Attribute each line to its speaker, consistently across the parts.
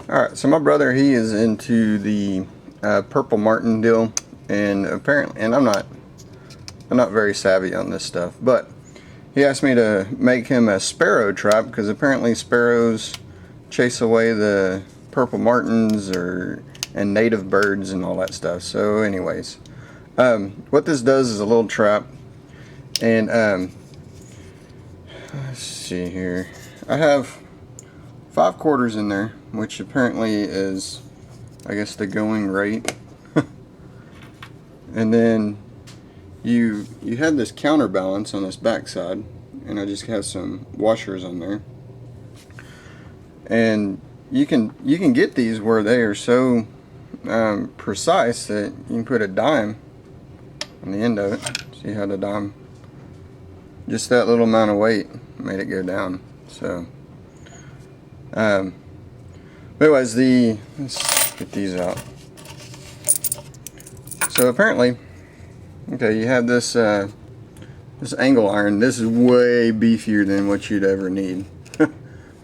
Speaker 1: Alright, so my brother, he is into the purple martin deal, and apparently, and I'm not very savvy on this stuff, but he asked me to make him a sparrow trap because apparently sparrows chase away the purple martins and native birds and all that stuff. So anyways, what this does is a little trap, and let's see here, I have 5 quarters in there, which apparently is, I guess, the going rate. And then you have this counterbalance on this back side, and I just have some washers on there. And you can get these where they are so precise that you can put a dime on the end of it. See how the dime, just that little amount of weight made it go down. So anyways, let's get these out. So apparently, okay, you have this this angle iron. This is way beefier than what you'd ever need.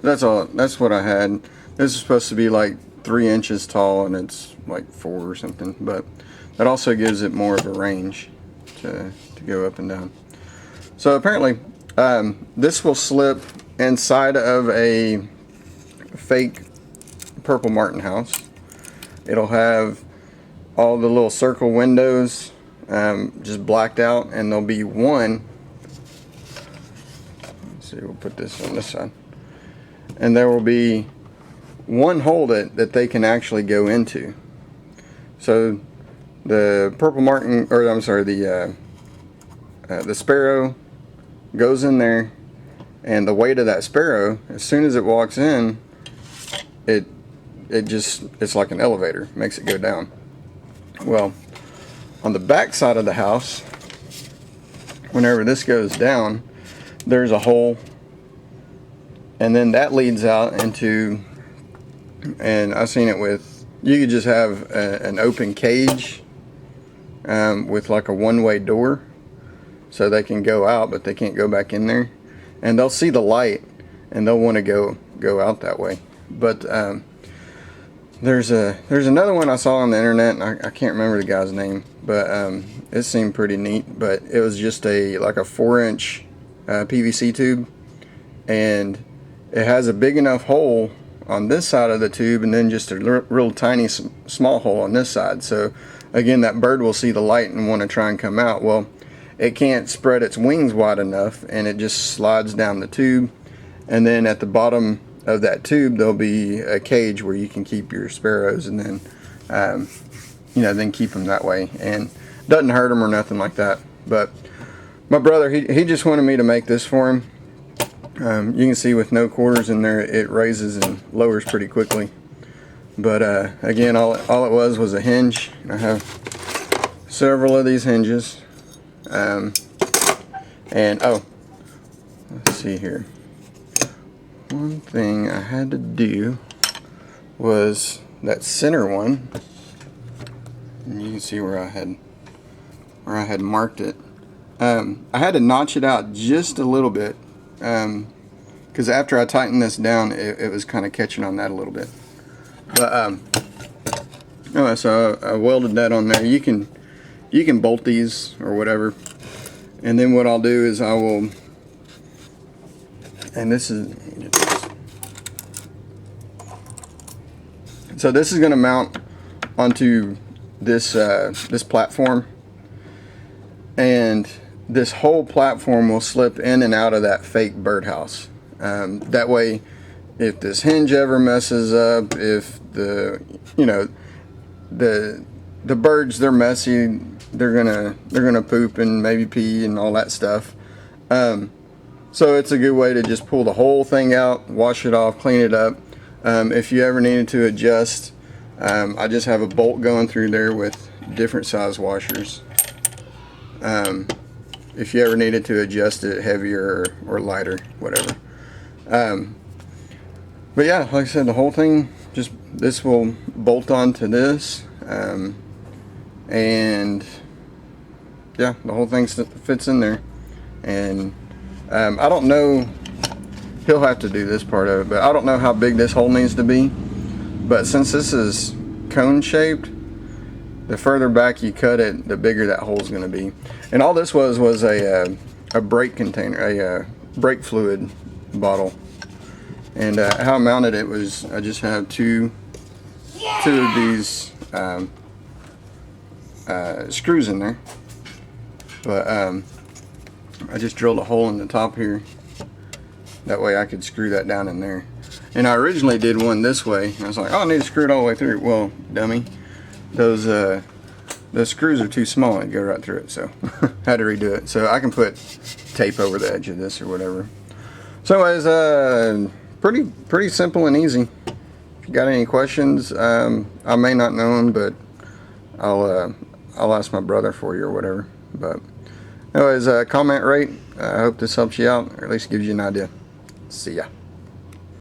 Speaker 1: That's what I had. This is supposed to be like 3 inches tall, and it's like 4 or something. But that also gives it more of a range to go up and down. So apparently, this will slip inside of a fake purple martin house. It'll have all the little circle windows just blacked out, and there'll be one. Let's see, we'll put this on this side, and there will be one hole that they can actually go into. So the purple martin, or I'm sorry, the sparrow goes in there, and the weight of that sparrow, as soon as it walks in, it's like an elevator, makes it go down. Well, on the back side of the house, whenever this goes down, there's a hole, and then that leads out into, and I've seen it with, you could just have an open cage with like a one-way door, so they can go out but they can't go back in there, and they'll see the light and they'll want to go out that way. But there's another one I saw on the internet, and I can't remember the guy's name, but it seemed pretty neat. But it was just like a 4-inch PVC tube, and it has a big enough hole on this side of the tube, and then just a real tiny small hole on this side. So again, that bird will see the light and want to try and come out. Well, it can't spread its wings wide enough, and it just slides down the tube, and then at the bottom of that tube there'll be a cage where you can keep your sparrows, and then then keep them that way, and doesn't hurt them or nothing like that. But my brother, he just wanted me to make this for him. You can see with no quarters in there, it raises and lowers pretty quickly. But again, all it was a hinge. I have several of these hinges, and oh, let's see here. One thing I had to do was that center one, and you can see where I had marked it. I had to notch it out just a little bit, because after I tightened this down, it was kind of catching on that a little bit. But anyway, so I welded that on there. You can bolt these or whatever, and then what I'll do is I will. And this is, so this is going to mount onto this this platform, and this whole platform will slip in and out of that fake birdhouse. That way, if this hinge ever messes up, if the birds, they're messy, they're gonna poop and maybe pee and all that stuff. So it's a good way to just pull the whole thing out, wash it off, clean it up. If you ever needed to adjust, I just have a bolt going through there with different size washers. If you ever needed to adjust it heavier or lighter, whatever. But yeah, like I said, the whole thing, just this will bolt onto this, and yeah, the whole thing fits in there. And I don't know, he'll have to do this part of it, but I don't know how big this hole needs to be. But since this is cone shaped, the further back you cut it, the bigger that hole is going to be. And all this was a brake container, a brake fluid bottle. And how I mounted it was, I just have two of these screws in there. But I just drilled a hole in the top here. That way I could screw that down in there. And I originally did one this way. I was like, oh, I need to screw it all the way through. Well, dummy, those screws are too small and go right through it. So had to redo it. So I can put tape over the edge of this or whatever. So anyways, pretty simple and easy. If you got any questions, I may not know them, but I'll ask my brother for you or whatever. But anyways, comment, rate. I hope this helps you out, or at least gives you an idea. See ya.